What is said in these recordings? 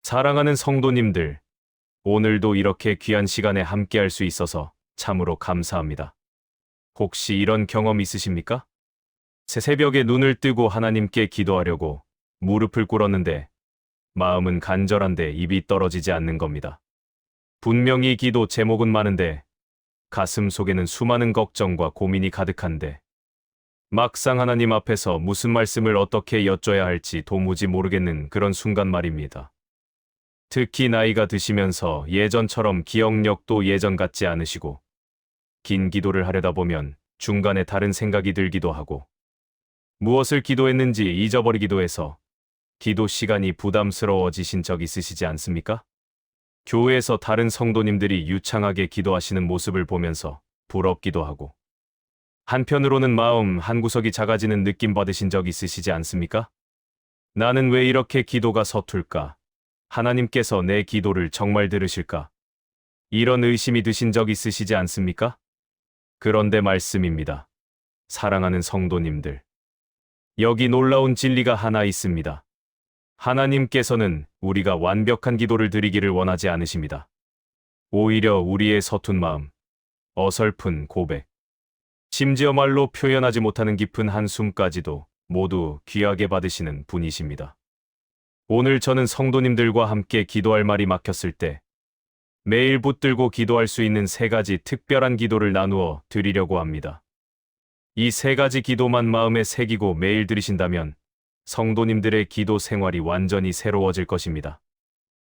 사랑하는 성도님들, 오늘도 이렇게 귀한 시간에 함께할 수 있어서 참으로 감사합니다. 혹시 이런 경험 있으십니까? 새벽에 눈을 뜨고 하나님께 기도하려고 무릎을 꿇었는데 마음은 간절한데 입이 떨어지지 않는 겁니다. 분명히 기도 제목은 많은데 가슴 속에는 수많은 걱정과 고민이 가득한데 막상 하나님 앞에서 무슨 말씀을 어떻게 여쭤야 할지 도무지 모르겠는 그런 순간 말입니다. 특히 나이가 드시면서 예전처럼 기억력도 예전 같지 않으시고 긴 기도를 하려다 보면 중간에 다른 생각이 들기도 하고 무엇을 기도했는지 잊어버리기도 해서 기도 시간이 부담스러워지신 적 있으시지 않습니까? 교회에서 다른 성도님들이 유창하게 기도하시는 모습을 보면서 부럽기도 하고 한편으로는 마음 한구석이 작아지는 느낌 받으신 적 있으시지 않습니까? 나는 왜 이렇게 기도가 서툴까? 하나님께서 내 기도를 정말 들으실까? 이런 의심이 드신 적 있으시지 않습니까? 그런데 말씀입니다. 사랑하는 성도님들. 여기 놀라운 진리가 하나 있습니다. 하나님께서는 우리가 완벽한 기도를 드리기를 원하지 않으십니다. 오히려 우리의 서툰 마음, 어설픈 고백, 심지어 말로 표현하지 못하는 깊은 한숨까지도 모두 귀하게 받으시는 분이십니다. 오늘 저는 성도님들과 함께 기도할 말이 막혔을 때 매일 붙들고 기도할 수 있는 세 가지 특별한 기도를 나누어 드리려고 합니다. 이 세 가지 기도만 마음에 새기고 매일 드리신다면 성도님들의 기도 생활이 완전히 새로워질 것입니다.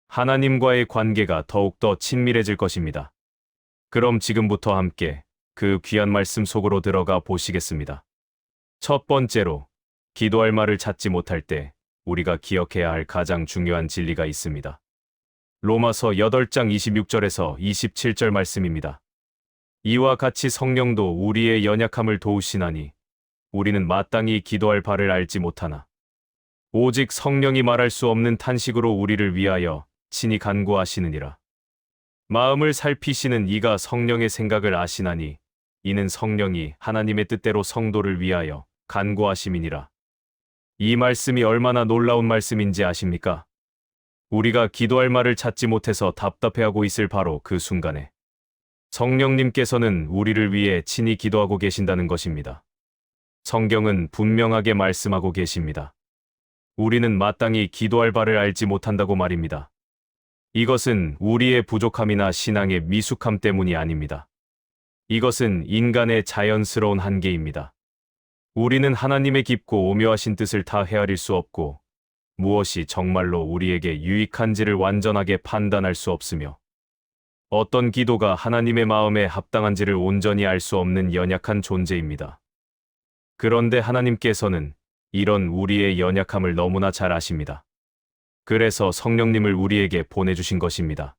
하나님과의 관계가 더욱더 친밀해질 것입니다. 그럼 지금부터 함께 그 귀한 말씀 속으로 들어가 보시겠습니다. 첫 번째로, 기도할 말을 찾지 못할 때 우리가 기억해야 할 가장 중요한 진리가 있습니다. 로마서 8장 26절에서 27절 말씀입니다. 이와 같이 성령도 우리의 연약함을 도우시나니 우리는 마땅히 기도할 바를 알지 못하나 오직 성령이 말할 수 없는 탄식으로 우리를 위하여 친히 간구하시느니라. 마음을 살피시는 이가 성령의 생각을 아시나니 이는 성령이 하나님의 뜻대로 성도를 위하여 간구하심이니라. 이 말씀이 얼마나 놀라운 말씀인지 아십니까? 우리가 기도할 말을 찾지 못해서 답답해하고 있을 바로 그 순간에 성령님께서는 우리를 위해 친히 기도하고 계신다는 것입니다. 성경은 분명하게 말씀하고 계십니다. 우리는 마땅히 기도할 바를 알지 못한다고 말입니다. 이것은 우리의 부족함이나 신앙의 미숙함 때문이 아닙니다. 이것은 인간의 자연스러운 한계입니다. 우리는 하나님의 깊고 오묘하신 뜻을 다 헤아릴 수 없고 무엇이 정말로 우리에게 유익한지를 완전하게 판단할 수 없으며 어떤 기도가 하나님의 마음에 합당한지를 온전히 알 수 없는 연약한 존재입니다. 그런데 하나님께서는 이런 우리의 연약함을 너무나 잘 아십니다. 그래서 성령님을 우리에게 보내주신 것입니다.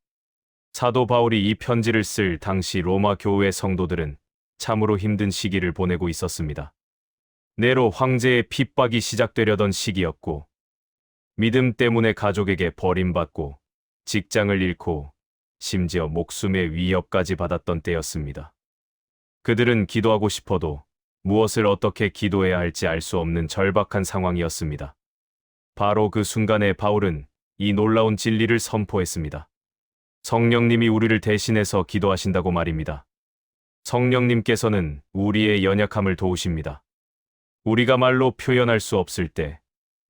사도 바울이 이 편지를 쓸 당시 로마 교회 성도들은 참으로 힘든 시기를 보내고 있었습니다. 네로 황제의 핍박이 시작되려던 시기였고 믿음 때문에 가족에게 버림받고 직장을 잃고 심지어 목숨의 위협까지 받았던 때였습니다. 그들은 기도하고 싶어도 무엇을 어떻게 기도해야 할지 알 수 없는 절박한 상황이었습니다. 바로 그 순간에 바울은 이 놀라운 진리를 선포했습니다. 성령님이 우리를 대신해서 기도하신다고 말입니다. 성령님께서는 우리의 연약함을 도우십니다. 우리가 말로 표현할 수 없을 때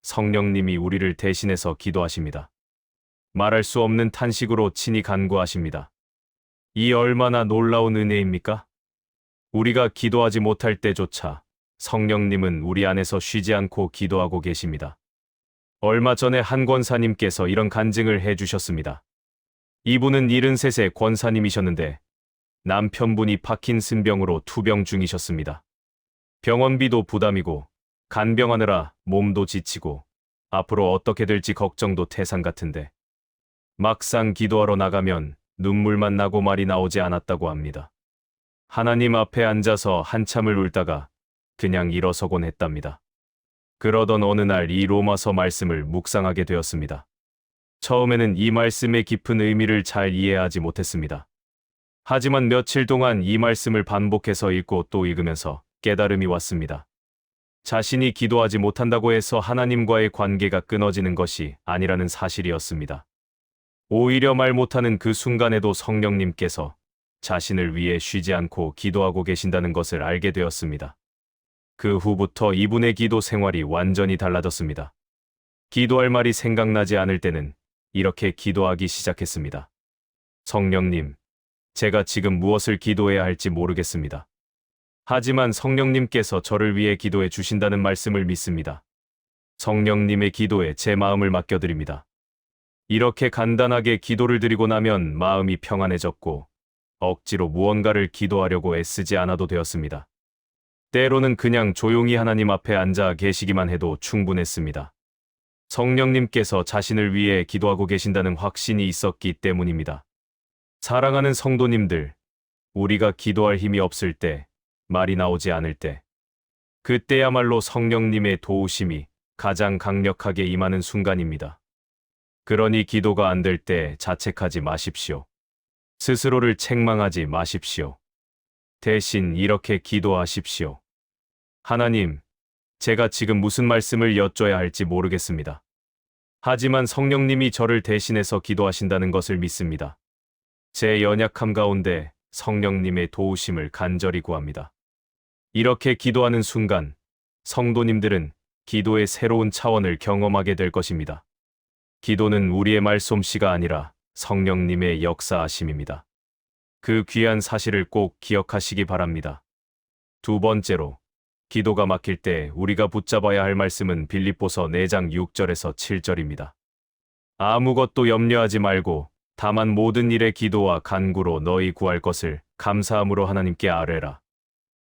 성령님이 우리를 대신해서 기도하십니다. 말할 수 없는 탄식으로 친히 간구하십니다. 이 얼마나 놀라운 은혜입니까? 우리가 기도하지 못할 때조차 성령님은 우리 안에서 쉬지 않고 기도하고 계십니다. 얼마 전에 한 권사님께서 이런 간증을 해주셨습니다. 이분은 73세 권사님이셨는데 남편분이 파킨슨병으로 투병 중이셨습니다. 병원비도 부담이고 간병하느라 몸도 지치고 앞으로 어떻게 될지 걱정도 태산 같은데 막상 기도하러 나가면 눈물만 나고 말이 나오지 않았다고 합니다. 하나님 앞에 앉아서 한참을 울다가 그냥 일어서곤 했답니다. 그러던 어느 날 이 로마서 말씀을 묵상하게 되었습니다. 처음에는 이 말씀의 깊은 의미를 잘 이해하지 못했습니다. 하지만 며칠 동안 이 말씀을 반복해서 읽고 또 읽으면서 깨달음이 왔습니다. 자신이 기도하지 못한다고 해서 하나님과의 관계가 끊어지는 것이 아니라는 사실이었습니다. 오히려 말 못하는 그 순간에도 성령님께서 자신을 위해 쉬지 않고 기도하고 계신다는 것을 알게 되었습니다. 그 후부터 이분의 기도 생활이 완전히 달라졌습니다. 기도할 말이 생각나지 않을 때는 이렇게 기도하기 시작했습니다. 성령님, 제가 지금 무엇을 기도해야 할지 모르겠습니다. 하지만 성령님께서 저를 위해 기도해 주신다는 말씀을 믿습니다. 성령님의 기도에 제 마음을 맡겨드립니다. 이렇게 간단하게 기도를 드리고 나면 마음이 평안해졌고 억지로 무언가를 기도하려고 애쓰지 않아도 되었습니다. 때로는 그냥 조용히 하나님 앞에 앉아 계시기만 해도 충분했습니다. 성령님께서 자신을 위해 기도하고 계신다는 확신이 있었기 때문입니다. 사랑하는 성도님들, 우리가 기도할 힘이 없을 때, 말이 나오지 않을 때, 그때야말로 성령님의 도우심이 가장 강력하게 임하는 순간입니다. 그러니 기도가 안 될 때 자책하지 마십시오. 스스로를 책망하지 마십시오. 대신 이렇게 기도하십시오. 하나님, 제가 지금 무슨 말씀을 여쭤야 할지 모르겠습니다. 하지만 성령님이 저를 대신해서 기도하신다는 것을 믿습니다. 제 연약함 가운데 성령님의 도우심을 간절히 구합니다. 이렇게 기도하는 순간, 성도님들은 기도의 새로운 차원을 경험하게 될 것입니다. 기도는 우리의 말솜씨가 아니라 성령님의 역사하심입니다. 그 귀한 사실을 꼭 기억하시기 바랍니다. 두 번째로, 기도가 막힐 때 우리가 붙잡아야 할 말씀은 빌립보서 4장 6절에서 7절입니다. 아무것도 염려하지 말고 다만 모든 일에 기도와 간구로 너희 구할 것을 감사함으로 하나님께 아뢰라.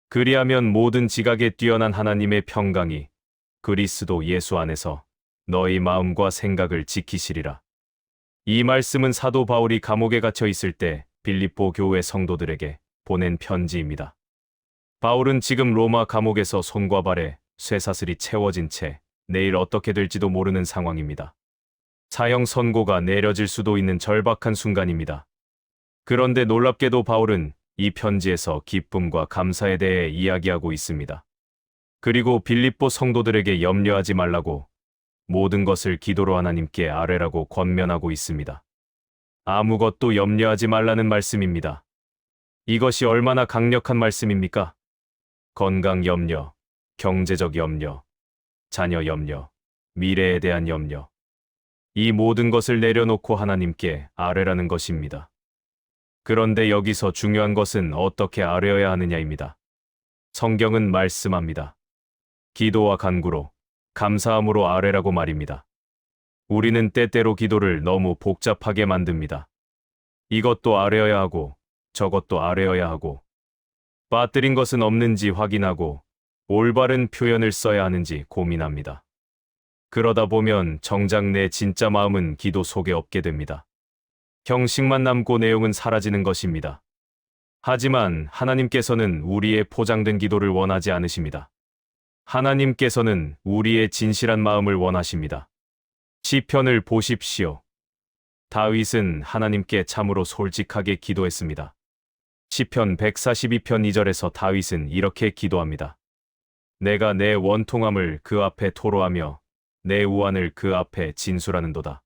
그리하면 모든 지각에 뛰어난 하나님의 평강이 그리스도 예수 안에서 너희 마음과 생각을 지키시리라. 이 말씀은 사도 바울이 감옥에 갇혀 있을 때 빌립보 교회 성도들에게 보낸 편지입니다. 바울은 지금 로마 감옥에서 손과 발에 쇠사슬이 채워진 채 내일 어떻게 될지도 모르는 상황입니다. 사형 선고가 내려질 수도 있는 절박한 순간입니다. 그런데 놀랍게도 바울은 이 편지에서 기쁨과 감사에 대해 이야기하고 있습니다. 그리고 빌립보 성도들에게 염려하지 말라고 모든 것을 기도로 하나님께 아뢰라고 권면하고 있습니다. 아무것도 염려하지 말라는 말씀입니다. 이것이 얼마나 강력한 말씀입니까? 건강 염려, 경제적 염려, 자녀 염려, 미래에 대한 염려. 이 모든 것을 내려놓고 하나님께 아뢰라는 것입니다. 그런데 여기서 중요한 것은 어떻게 아뢰어야 하느냐입니다. 성경은 말씀합니다. 기도와 간구로, 감사함으로 아뢰라고 말입니다. 우리는 때때로 기도를 너무 복잡하게 만듭니다. 이것도 아뢰어야 하고, 저것도 아뢰어야 하고, 빠뜨린 것은 없는지 확인하고 올바른 표현을 써야 하는지 고민합니다. 그러다 보면 정작 내 진짜 마음은 기도 속에 없게 됩니다. 형식만 남고 내용은 사라지는 것입니다. 하지만 하나님께서는 우리의 포장된 기도를 원하지 않으십니다. 하나님께서는 우리의 진실한 마음을 원하십니다. 시편을 보십시오. 다윗은 하나님께 참으로 솔직하게 기도했습니다. 시편 142편 2절에서 다윗은 이렇게 기도합니다. 내가 내 원통함을 그 앞에 토로하며 내 우환을 그 앞에 진술하는도다.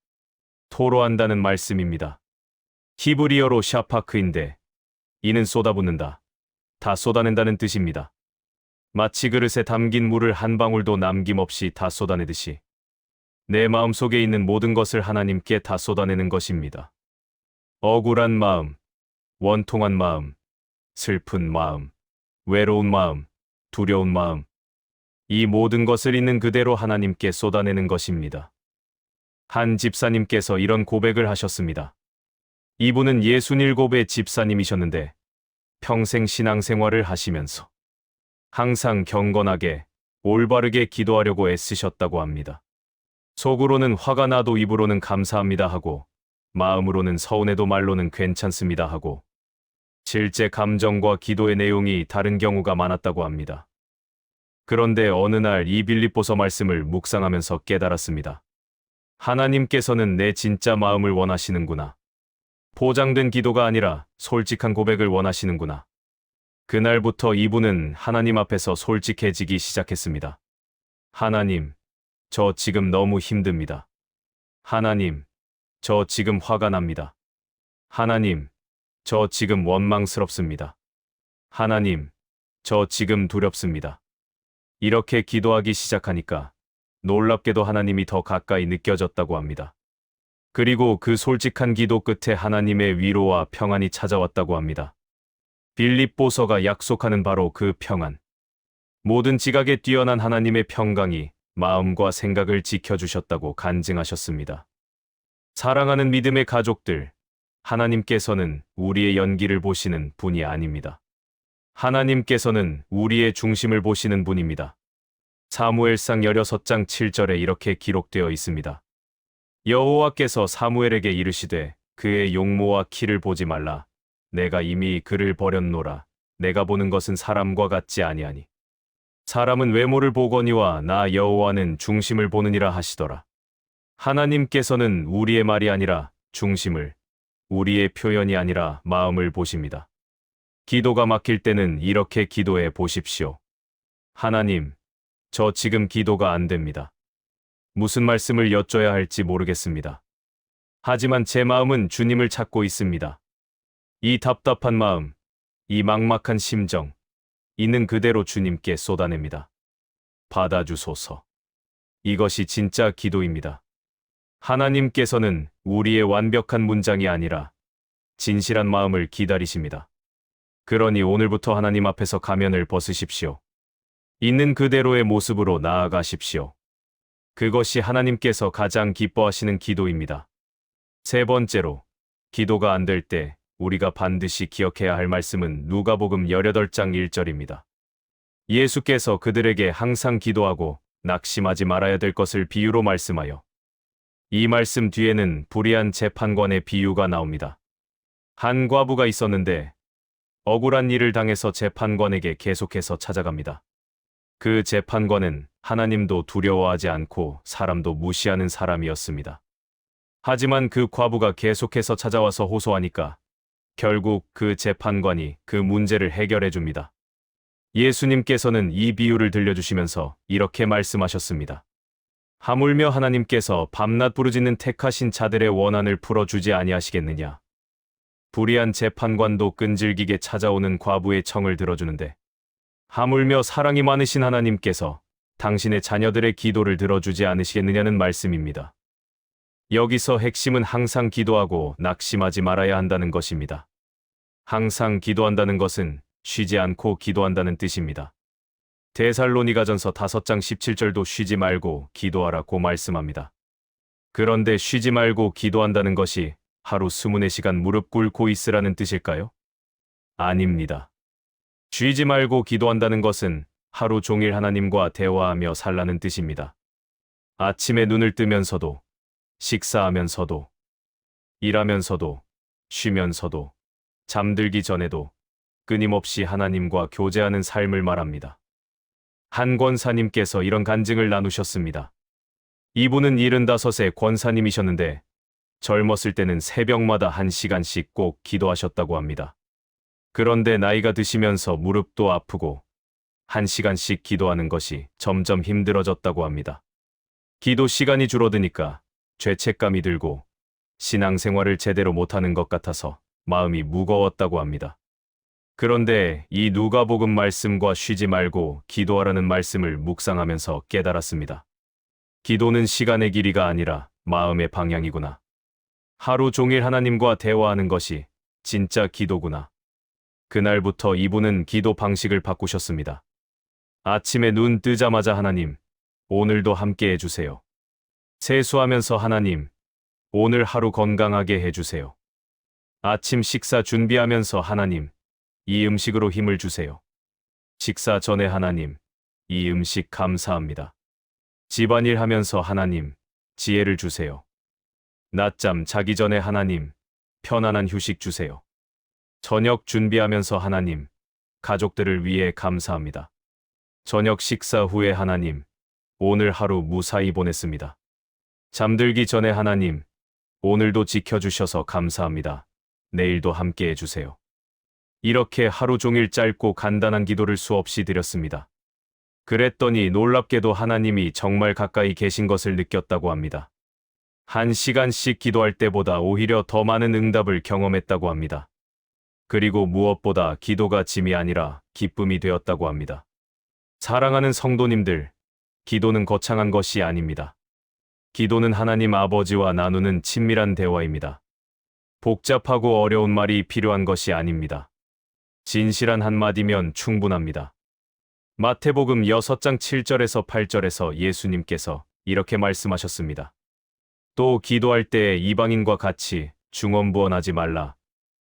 토로한다는 말씀입니다. 히브리어로 샤파크인데 이는 쏟아붓는다. 다 쏟아낸다는 뜻입니다. 마치 그릇에 담긴 물을 한 방울도 남김없이 다 쏟아내듯이 내 마음속에 있는 모든 것을 하나님께 다 쏟아내는 것입니다. 억울한 마음, 원통한 마음, 슬픈 마음, 외로운 마음, 두려운 마음, 이 모든 것을 있는 그대로 하나님께 쏟아내는 것입니다. 한 집사님께서 이런 고백을 하셨습니다. 이분은 67의 집사님이셨는데 평생 신앙생활을 하시면서 항상 경건하게 올바르게 기도하려고 애쓰셨다고 합니다. 속으로는 화가 나도 입으로는 감사합니다 하고 마음으로는 서운해도 말로는 괜찮습니다 하고 실제 감정과 기도의 내용이 다른 경우가 많았다고 합니다. 그런데 어느 날 이 빌립보서 말씀을 묵상하면서 깨달았습니다. 하나님께서는 내 진짜 마음을 원하시는구나. 포장된 기도가 아니라 솔직한 고백을 원하시는구나. 그날부터 이분은 하나님 앞에서 솔직해지기 시작했습니다. 하나님, 저 지금 너무 힘듭니다. 하나님, 저 지금 화가 납니다. 하나님, 저 지금 원망스럽습니다. 하나님, 저 지금 두렵습니다. 이렇게 기도하기 시작하니까 놀랍게도 하나님이 더 가까이 느껴졌다고 합니다. 그리고 그 솔직한 기도 끝에 하나님의 위로와 평안이 찾아왔다고 합니다. 빌립보서가 약속하는 바로 그 평안. 모든 지각에 뛰어난 하나님의 평강이 마음과 생각을 지켜주셨다고 간증하셨습니다. 사랑하는 믿음의 가족들, 하나님께서는 우리의 연기를 보시는 분이 아닙니다. 하나님께서는 우리의 중심을 보시는 분입니다. 사무엘상 16장 7절에 이렇게 기록되어 있습니다. 여호와께서 사무엘에게 이르시되 그의 용모와 키를 보지 말라. 내가 이미 그를 버렸노라. 내가 보는 것은 사람과 같지 아니하니. 사람은 외모를 보거니와 나 여호와는 중심을 보느니라 하시더라. 하나님께서는 우리의 말이 아니라 중심을, 우리의 표현이 아니라 마음을 보십니다. 기도가 막힐 때는 이렇게 기도해 보십시오. 하나님, 저 지금 기도가 안 됩니다. 무슨 말씀을 여쭤야 할지 모르겠습니다. 하지만 제 마음은 주님을 찾고 있습니다. 이 답답한 마음, 이 막막한 심정, 있는 그대로 주님께 쏟아냅니다. 받아주소서. 이것이 진짜 기도입니다. 하나님께서는 우리의 완벽한 문장이 아니라 진실한 마음을 기다리십니다. 그러니 오늘부터 하나님 앞에서 가면을 벗으십시오. 있는 그대로의 모습으로 나아가십시오. 그것이 하나님께서 가장 기뻐하시는 기도입니다. 세 번째로, 기도가 안 될 때 우리가 반드시 기억해야 할 말씀은 누가복음 18장 1절입니다. 예수께서 그들에게 항상 기도하고 낙심하지 말아야 될 것을 비유로 말씀하여, 이 말씀 뒤에는 불의한 재판관의 비유가 나옵니다. 한 과부가 있었는데 억울한 일을 당해서 재판관에게 계속해서 찾아갑니다. 그 재판관은 하나님도 두려워하지 않고 사람도 무시하는 사람이었습니다. 하지만 그 과부가 계속해서 찾아와서 호소하니까 결국 그 재판관이 그 문제를 해결해 줍니다. 예수님께서는 이 비유를 들려주시면서 이렇게 말씀하셨습니다. 하물며 하나님께서 밤낮 부르짖는 택하신 자들의 원한을 풀어주지 아니하시겠느냐. 불의한 재판관도 끈질기게 찾아오는 과부의 청을 들어주는데 하물며 사랑이 많으신 하나님께서 당신의 자녀들의 기도를 들어주지 않으시겠느냐는 말씀입니다. 여기서 핵심은 항상 기도하고 낙심하지 말아야 한다는 것입니다. 항상 기도한다는 것은 쉬지 않고 기도한다는 뜻입니다. 데살로니가전서 5장 17절도 쉬지 말고 기도하라고 말씀합니다. 그런데 쉬지 말고 기도한다는 것이 하루 24시간 무릎 꿇고 있으라는 뜻일까요? 아닙니다. 쉬지 말고 기도한다는 것은 하루 종일 하나님과 대화하며 살라는 뜻입니다. 아침에 눈을 뜨면서도, 식사하면서도, 일하면서도, 쉬면서도, 잠들기 전에도 끊임없이 하나님과 교제하는 삶을 말합니다. 한 권사님께서 이런 간증을 나누셨습니다. 이분은 75세 권사님이셨는데 젊었을 때는 새벽마다 1시간씩 꼭 기도하셨다고 합니다. 그런데 나이가 드시면서 무릎도 아프고 1시간씩 기도하는 것이 점점 힘들어졌다고 합니다. 기도 시간이 줄어드니까 죄책감이 들고 신앙생활을 제대로 못하는 것 같아서 마음이 무거웠다고 합니다. 그런데 이 누가복음 말씀과 쉬지 말고 기도하라는 말씀을 묵상하면서 깨달았습니다. 기도는 시간의 길이가 아니라 마음의 방향이구나. 하루 종일 하나님과 대화하는 것이 진짜 기도구나. 그날부터 이분은 기도 방식을 바꾸셨습니다. 아침에 눈 뜨자마자 하나님, 오늘도 함께 해주세요. 세수하면서 하나님, 오늘 하루 건강하게 해주세요. 아침 식사 준비하면서 하나님, 이 음식으로 힘을 주세요. 식사 전에 하나님, 이 음식 감사합니다. 집안일 하면서 하나님, 지혜를 주세요. 낮잠 자기 전에 하나님, 편안한 휴식 주세요. 저녁 준비하면서 하나님, 가족들을 위해 감사합니다. 저녁 식사 후에 하나님, 오늘 하루 무사히 보냈습니다. 잠들기 전에 하나님, 오늘도 지켜주셔서 감사합니다. 내일도 함께 해주세요. 이렇게 하루 종일 짧고 간단한 기도를 수없이 드렸습니다. 그랬더니 놀랍게도 하나님이 정말 가까이 계신 것을 느꼈다고 합니다. 1시간씩 기도할 때보다 오히려 더 많은 응답을 경험했다고 합니다. 그리고 무엇보다 기도가 짐이 아니라 기쁨이 되었다고 합니다. 사랑하는 성도님들, 기도는 거창한 것이 아닙니다. 기도는 하나님 아버지와 나누는 친밀한 대화입니다. 복잡하고 어려운 말이 필요한 것이 아닙니다. 진실한 한마디면 충분합니다. 마태복음 6장 7절에서 8절에서 예수님께서 이렇게 말씀하셨습니다. 또 기도할 때에 이방인과 같이 중언부언하지 말라.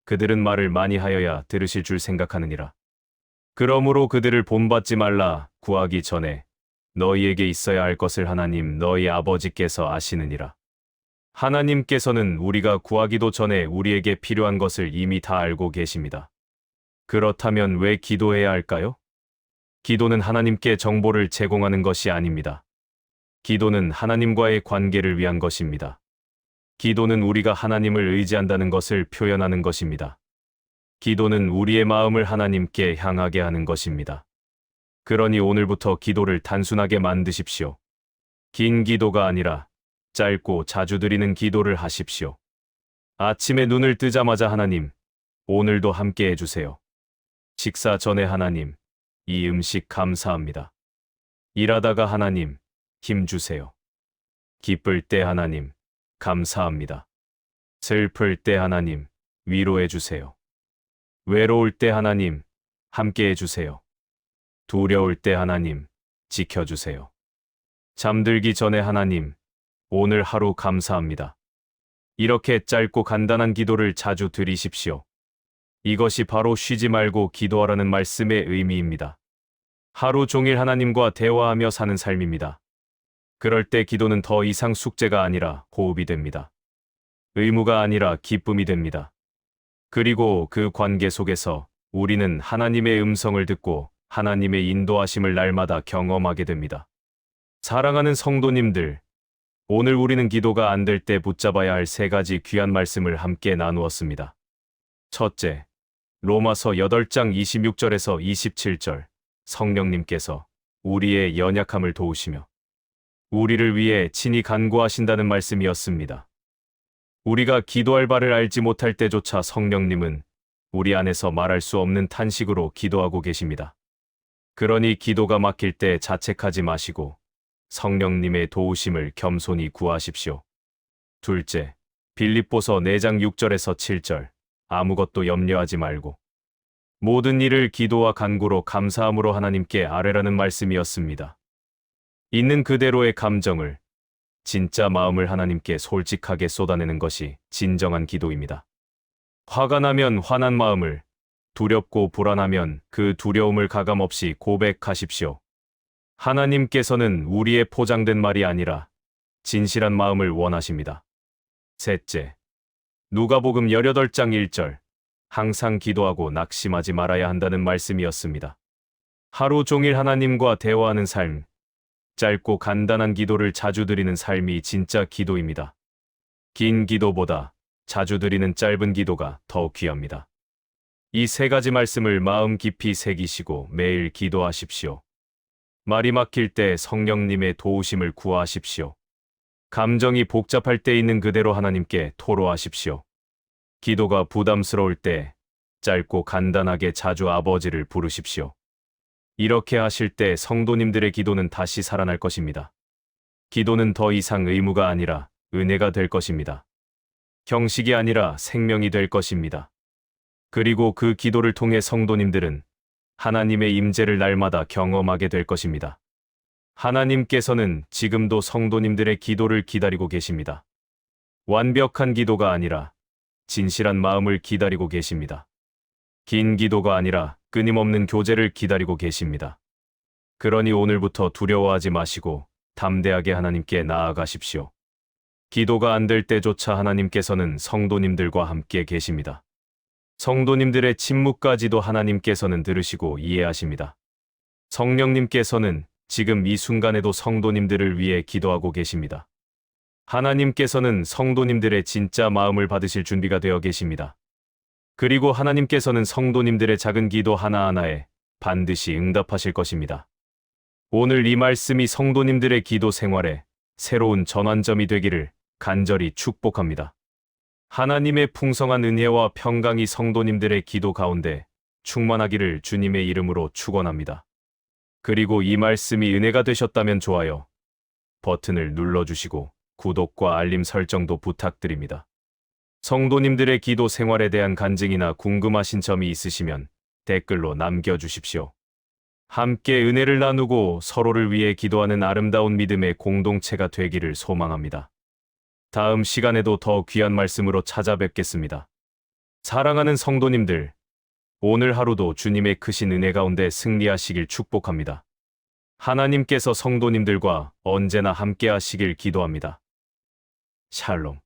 그들은 말을 많이 하여야 들으실 줄 생각하느니라. 그러므로 그들을 본받지 말라. 구하기 전에 너희에게 있어야 할 것을 하나님 너희 아버지께서 아시느니라. 하나님께서는 우리가 구하기도 전에 우리에게 필요한 것을 이미 다 알고 계십니다. 그렇다면 왜 기도해야 할까요? 기도는 하나님께 정보를 제공하는 것이 아닙니다. 기도는 하나님과의 관계를 위한 것입니다. 기도는 우리가 하나님을 의지한다는 것을 표현하는 것입니다. 기도는 우리의 마음을 하나님께 향하게 하는 것입니다. 그러니 오늘부터 기도를 단순하게 만드십시오. 긴 기도가 아니라 짧고 자주 드리는 기도를 하십시오. 아침에 눈을 뜨자마자 하나님, 오늘도 함께 해주세요. 식사 전에 하나님, 이 음식 감사합니다. 일하다가 하나님, 힘 주세요. 기쁠 때 하나님, 감사합니다. 슬플 때 하나님, 위로해 주세요. 외로울 때 하나님, 함께 해주세요. 두려울 때 하나님, 지켜주세요. 잠들기 전에 하나님, 오늘 하루 감사합니다. 이렇게 짧고 간단한 기도를 자주 드리십시오. 이것이 바로 쉬지 말고 기도하라는 말씀의 의미입니다. 하루 종일 하나님과 대화하며 사는 삶입니다. 그럴 때 기도는 더 이상 숙제가 아니라 호흡이 됩니다. 의무가 아니라 기쁨이 됩니다. 그리고 그 관계 속에서 우리는 하나님의 음성을 듣고 하나님의 인도하심을 날마다 경험하게 됩니다. 사랑하는 성도님들, 오늘 우리는 기도가 안 될 때 붙잡아야 할 3가지 귀한 말씀을 함께 나누었습니다. 첫째, 로마서 8장 26절에서 27절, 성령님께서 우리의 연약함을 도우시며 우리를 위해 친히 간구하신다는 말씀이었습니다. 우리가 기도할 바를 알지 못할 때조차 성령님은 우리 안에서 말할 수 없는 탄식으로 기도하고 계십니다. 그러니 기도가 막힐 때 자책하지 마시고 성령님의 도우심을 겸손히 구하십시오. 둘째, 빌립보서 4장 6절에서 7절, 아무것도 염려하지 말고 모든 일을 기도와 간구로 감사함으로 하나님께 아뢰라는 말씀이었습니다. 있는 그대로의 감정을, 진짜 마음을 하나님께 솔직하게 쏟아내는 것이 진정한 기도입니다. 화가 나면 화난 마음을, 두렵고 불안하면 그 두려움을 가감없이 고백하십시오. 하나님께서는 우리의 포장된 말이 아니라 진실한 마음을 원하십니다. 셋째, 누가복음 18장 1절, 항상 기도하고 낙심하지 말아야 한다는 말씀이었습니다. 하루 종일 하나님과 대화하는 삶, 짧고 간단한 기도를 자주 드리는 삶이 진짜 기도입니다. 긴 기도보다 자주 드리는 짧은 기도가 더 귀합니다. 이 3가지 말씀을 마음 깊이 새기시고 매일 기도하십시오. 말이 막힐 때 성령님의 도우심을 구하십시오. 감정이 복잡할 때 있는 그대로 하나님께 토로하십시오. 기도가 부담스러울 때 짧고 간단하게 자주 아버지를 부르십시오. 이렇게 하실 때 성도님들의 기도는 다시 살아날 것입니다. 기도는 더 이상 의무가 아니라 은혜가 될 것입니다. 형식이 아니라 생명이 될 것입니다. 그리고 그 기도를 통해 성도님들은 하나님의 임재를 날마다 경험하게 될 것입니다. 하나님께서는 지금도 성도님들의 기도를 기다리고 계십니다. 완벽한 기도가 아니라 진실한 마음을 기다리고 계십니다. 긴 기도가 아니라 끊임없는 교제를 기다리고 계십니다. 그러니 오늘부터 두려워하지 마시고 담대하게 하나님께 나아가십시오. 기도가 안 될 때조차 하나님께서는 성도님들과 함께 계십니다. 성도님들의 침묵까지도 하나님께서는 들으시고 이해하십니다. 성령님께서는 지금 이 순간에도 성도님들을 위해 기도하고 계십니다. 하나님께서는 성도님들의 진짜 마음을 받으실 준비가 되어 계십니다. 그리고 하나님께서는 성도님들의 작은 기도 하나하나에 반드시 응답하실 것입니다. 오늘 이 말씀이 성도님들의 기도 생활에 새로운 전환점이 되기를 간절히 축복합니다. 하나님의 풍성한 은혜와 평강이 성도님들의 기도 가운데 충만하기를 주님의 이름으로 축원합니다. 그리고 이 말씀이 은혜가 되셨다면 좋아요 버튼을 눌러주시고 구독과 알림 설정도 부탁드립니다. 성도님들의 기도 생활에 대한 간증이나 궁금하신 점이 있으시면 댓글로 남겨주십시오. 함께 은혜를 나누고 서로를 위해 기도하는 아름다운 믿음의 공동체가 되기를 소망합니다. 다음 시간에도 더 귀한 말씀으로 찾아뵙겠습니다. 사랑하는 성도님들, 오늘 하루도 주님의 크신 은혜 가운데 승리하시길 축복합니다. 하나님께서 성도님들과 언제나 함께 하시길 기도합니다. 샬롬.